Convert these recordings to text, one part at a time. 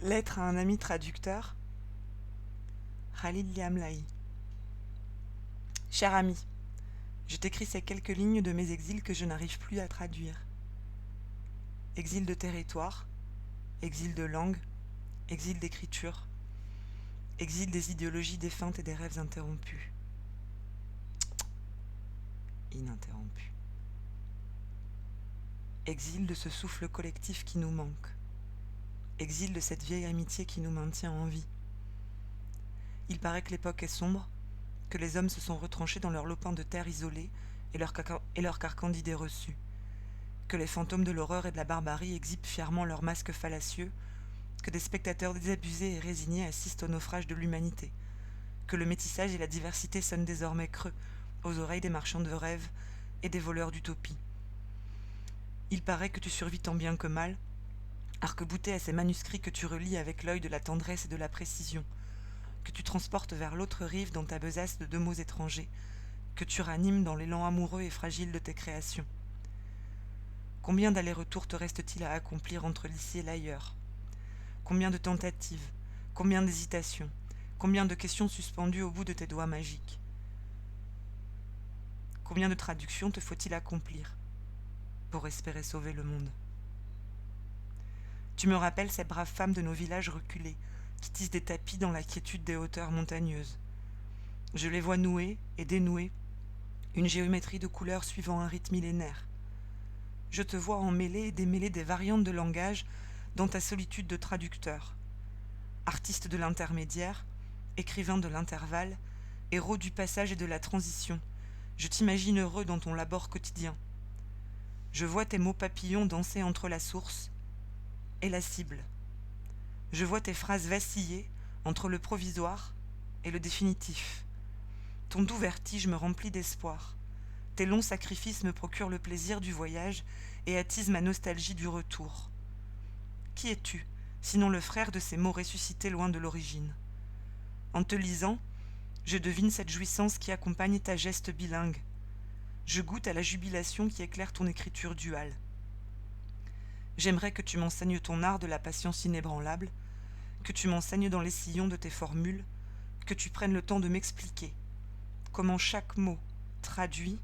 Lettre à un ami traducteur, Khalid Liamlahi. Cher ami, je t'écris ces quelques lignes de mes exils que je n'arrive plus à traduire. Exil de territoire, exil de langue, exil d'écriture, exil des idéologies défuntes et des rêves interrompus. Ininterrompus. Exil de ce souffle collectif qui nous manque. Exil de cette vieille amitié qui nous maintient en vie. Il paraît que l'époque est sombre, que les hommes se sont retranchés dans leur lopin de terre isolé et leur carcan d'idées reçues, que les fantômes de l'horreur et de la barbarie exhibent fièrement leurs masques fallacieux, que des spectateurs désabusés et résignés assistent au naufrage de l'humanité, que le métissage et la diversité sonnent désormais creux aux oreilles des marchands de rêves et des voleurs d'utopie. Il paraît que tu survis tant bien que mal, arc-bouté à ces manuscrits que tu relis avec l'œil de la tendresse et de la précision, que tu transportes vers l'autre rive dans ta besace de 2 mots étrangers, que tu ranimes dans l'élan amoureux et fragile de tes créations. Combien d'allers-retours te reste-t-il à accomplir entre l'ici et l'ailleurs? Combien de tentatives, combien d'hésitations, combien de questions suspendues au bout de tes doigts magiques? Combien de traductions te faut-il accomplir pour espérer sauver le monde? Tu me rappelles ces braves femmes de nos villages reculés, qui tissent des tapis dans la quiétude des hauteurs montagneuses. Je les vois nouer et dénouer une géométrie de couleurs suivant un rythme millénaire. Je te vois emmêler et démêler des variantes de langage dans ta solitude de traducteur. Artiste de l'intermédiaire, écrivain de l'intervalle, héros du passage et de la transition, je t'imagine heureux dans ton labeur quotidien. Je vois tes mots papillons danser entre la source et la cible. Je vois tes phrases vaciller entre le provisoire et le définitif. Ton doux vertige me remplit d'espoir. Tes longs sacrifices me procurent le plaisir du voyage et attisent ma nostalgie du retour. Qui es-tu, sinon le frère de ces mots ressuscités loin de l'origine? En te lisant, je devine cette jouissance qui accompagne ta geste bilingue. Je goûte à la jubilation qui éclaire ton écriture duale. J'aimerais que tu m'enseignes ton art de la patience inébranlable, que tu m'enseignes dans les sillons de tes formules, que tu prennes le temps de m'expliquer comment chaque mot traduit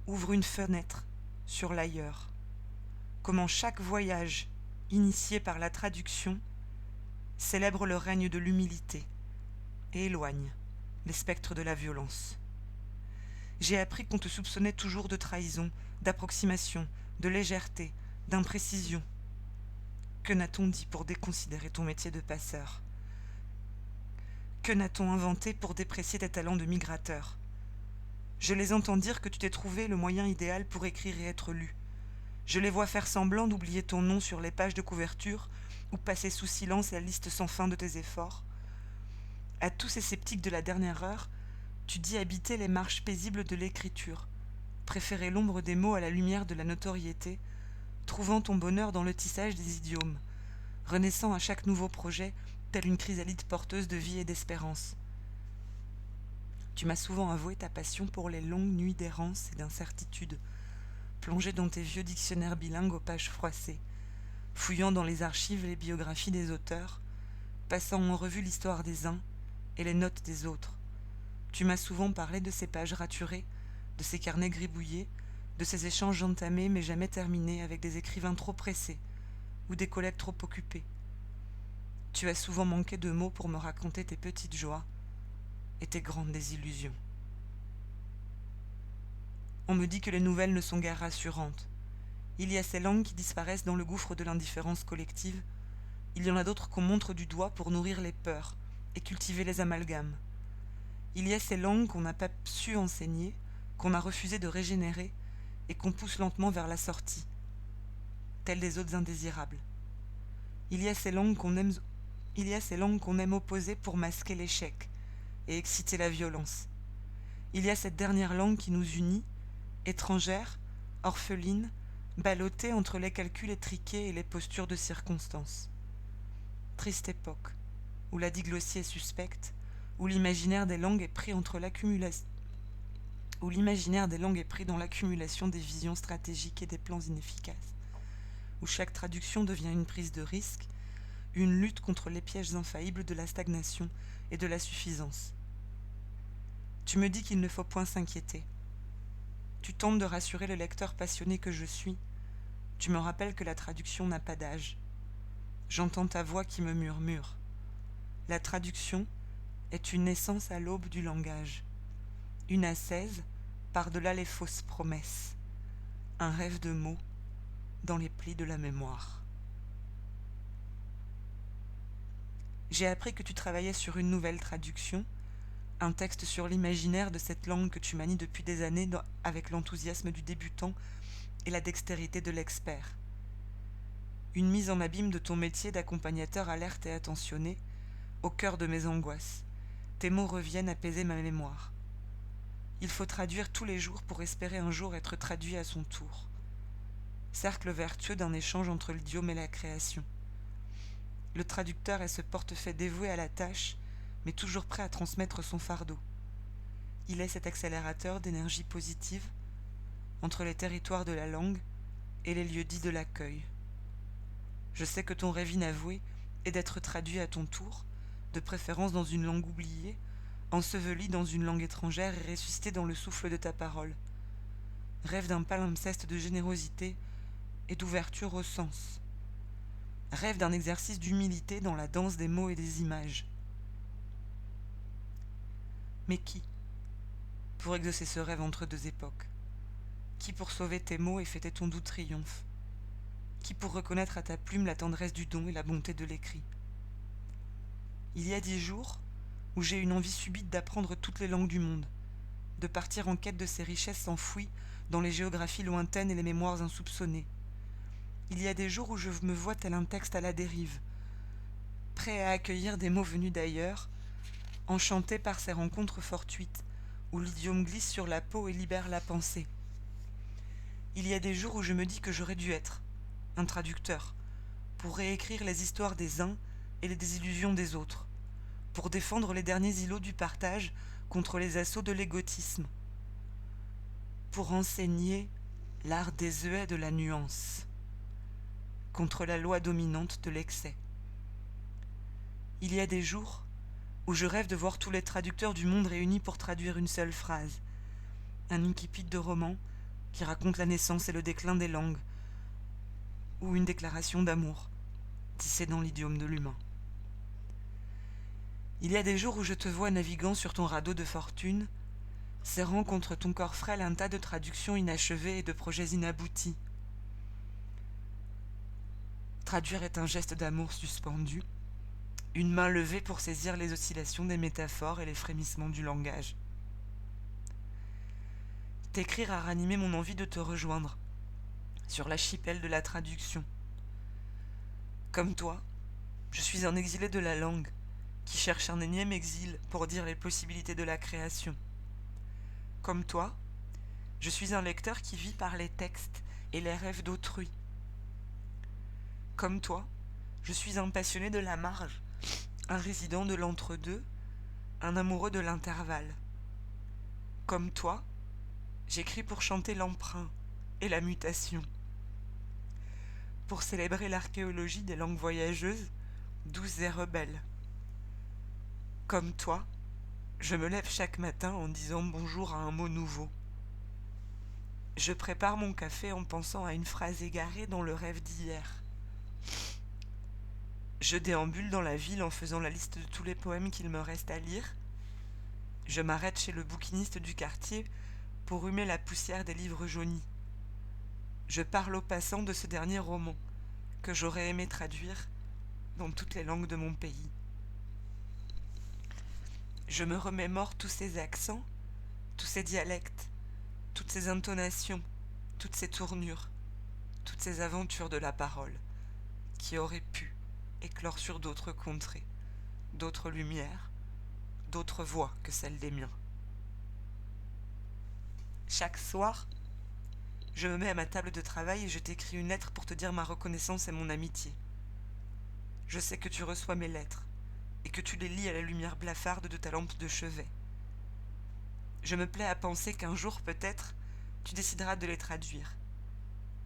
ouvre une fenêtre sur l'ailleurs, comment chaque voyage initié par la traduction célèbre le règne de l'humilité et éloigne les spectres de la violence. J'ai appris qu'on te soupçonnait toujours de trahison, d'approximation, de légèreté, d'imprécision. Que n'a-t-on dit pour déconsidérer ton métier de passeur? Que n'a-t-on inventé pour déprécier tes talents de migrateur? Je les entends dire que tu t'es trouvé le moyen idéal pour écrire et être lu. Je les vois faire semblant d'oublier ton nom sur les pages de couverture ou passer sous silence la liste sans fin de tes efforts. À tous ces sceptiques de la dernière heure, tu dis habiter les marches paisibles de l'écriture, préférer l'ombre des mots à la lumière de la notoriété, trouvant ton bonheur dans le tissage des idiomes, renaissant à chaque nouveau projet, telle une chrysalide porteuse de vie et d'espérance. Tu m'as souvent avoué ta passion pour les longues nuits d'errance et d'incertitude, plongé dans tes vieux dictionnaires bilingues aux pages froissées, fouillant dans les archives les biographies des auteurs, passant en revue l'histoire des uns et les notes des autres. Tu m'as souvent parlé de ces pages raturées, de ces carnets gribouillés, de ces échanges entamés mais jamais terminés avec des écrivains trop pressés ou des collègues trop occupés. Tu as souvent manqué de mots pour me raconter tes petites joies et tes grandes désillusions. On me dit que les nouvelles ne sont guère rassurantes. Il y a ces langues qui disparaissent dans le gouffre de l'indifférence collective. Il y en a d'autres qu'on montre du doigt pour nourrir les peurs et cultiver les amalgames. Il y a ces langues qu'on n'a pas su enseigner, qu'on a refusé de régénérer et qu'on pousse lentement vers la sortie, telles des autres indésirables. Il y a ces langues qu'on aime opposer pour masquer l'échec et exciter la violence. Il y a cette dernière langue qui nous unit, étrangère, orpheline, ballottée entre les calculs étriqués et les postures de circonstance. Triste époque, où la diglossie est suspecte, où l'imaginaire des langues est pris dans l'accumulation des visions stratégiques et des plans inefficaces, où chaque traduction devient une prise de risque, une lutte contre les pièges infaillibles de la stagnation et de la suffisance. Tu me dis qu'il ne faut point s'inquiéter. Tu tentes de rassurer le lecteur passionné que je suis. Tu me rappelles que la traduction n'a pas d'âge. J'entends ta voix qui me murmure. La traduction est une naissance à l'aube du langage, une ascèse par-delà les fausses promesses, un rêve de mots dans les plis de la mémoire. J'ai appris que tu travaillais sur une nouvelle traduction, un texte sur l'imaginaire de cette langue que tu manies depuis des années avec l'enthousiasme du débutant et la dextérité de l'expert. Une mise en abîme de ton métier d'accompagnateur alerte et attentionné, au cœur de mes angoisses. Tes mots reviennent apaiser ma mémoire. Il faut traduire tous les jours pour espérer un jour être traduit à son tour. Cercle vertueux d'un échange entre l'idiome et la création. Le traducteur est ce portefaix dévoué à la tâche, mais toujours prêt à transmettre son fardeau. Il est cet accélérateur d'énergie positive entre les territoires de la langue et les lieux dits de l'accueil. Je sais que ton rêve inavoué est d'être traduit à ton tour, de préférence dans une langue oubliée, enseveli dans une langue étrangère et ressuscité dans le souffle de ta parole. Rêve d'un palimpseste de générosité et d'ouverture au sens. Rêve d'un exercice d'humilité dans la danse des mots et des images. Mais qui pour exaucer ce rêve entre deux époques? Qui pour sauver tes mots et fêter ton doux triomphe? Qui pour reconnaître à ta plume la tendresse du don et la bonté de l'écrit? Il y a 10 jours où j'ai une envie subite d'apprendre toutes les langues du monde, de partir en quête de ces richesses enfouies dans les géographies lointaines et les mémoires insoupçonnées. Il y a des jours où je me vois tel un texte à la dérive, prêt à accueillir des mots venus d'ailleurs, enchanté par ces rencontres fortuites, où l'idiome glisse sur la peau et libère la pensée. Il y a des jours où je me dis que j'aurais dû être un traducteur, pour réécrire les histoires des uns et les désillusions des autres, pour défendre les derniers îlots du partage contre les assauts de l'égotisme, pour enseigner l'art désuet de la nuance, contre la loi dominante de l'excès. Il y a des jours où je rêve de voir tous les traducteurs du monde réunis pour traduire une seule phrase, un incipit de roman qui raconte la naissance et le déclin des langues, ou une déclaration d'amour, tissée dans l'idiome de l'humain. Il y a des jours où je te vois naviguant sur ton radeau de fortune, serrant contre ton corps frêle un tas de traductions inachevées et de projets inaboutis. Traduire est un geste d'amour suspendu, une main levée pour saisir les oscillations des métaphores et les frémissements du langage. T'écrire a ranimé mon envie de te rejoindre, sur l'archipel de la traduction. Comme toi, je suis un exilé de la langue, qui cherche un énième exil pour dire les possibilités de la création. Comme toi, je suis un lecteur qui vit par les textes et les rêves d'autrui. Comme toi, je suis un passionné de la marge, un résident de l'entre-deux, un amoureux de l'intervalle. Comme toi, j'écris pour chanter l'emprunt et la mutation, pour célébrer l'archéologie des langues voyageuses, douces et rebelles. Comme toi, je me lève chaque matin en disant bonjour à un mot nouveau. Je prépare mon café en pensant à une phrase égarée dans le rêve d'hier. Je déambule dans la ville en faisant la liste de tous les poèmes qu'il me reste à lire. Je m'arrête chez le bouquiniste du quartier pour humer la poussière des livres jaunis. Je parle aux passants de ce dernier roman que j'aurais aimé traduire dans toutes les langues de mon pays. Je me remémore tous ces accents, tous ces dialectes, toutes ces intonations, toutes ces tournures, toutes ces aventures de la parole qui auraient pu éclore sur d'autres contrées, d'autres lumières, d'autres voix que celles des miens. Chaque soir, je me mets à ma table de travail et je t'écris une lettre pour te dire ma reconnaissance et mon amitié. Je sais que tu reçois mes lettres et que tu les lis à la lumière blafarde de ta lampe de chevet. Je me plais à penser qu'un jour, peut-être, tu décideras de les traduire.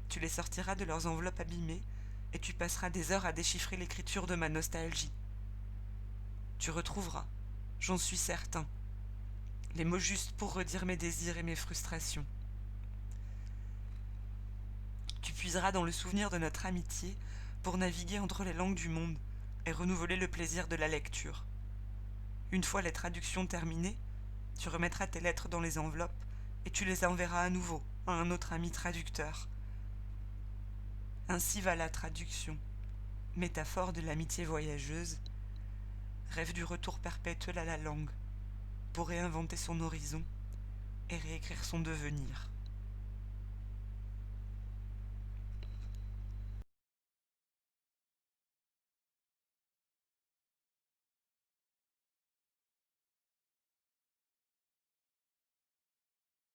Tu les sortiras de leurs enveloppes abîmées et tu passeras des heures à déchiffrer l'écriture de ma nostalgie. Tu retrouveras, j'en suis certain, les mots justes pour redire mes désirs et mes frustrations. Tu puiseras dans le souvenir de notre amitié pour naviguer entre les langues du monde et renouveler le plaisir de la lecture. Une fois les traductions terminées, tu remettras tes lettres dans les enveloppes et tu les enverras à nouveau à un autre ami traducteur. Ainsi va la traduction, métaphore de l'amitié voyageuse, rêve du retour perpétuel à la langue, pour réinventer son horizon et réécrire son devenir.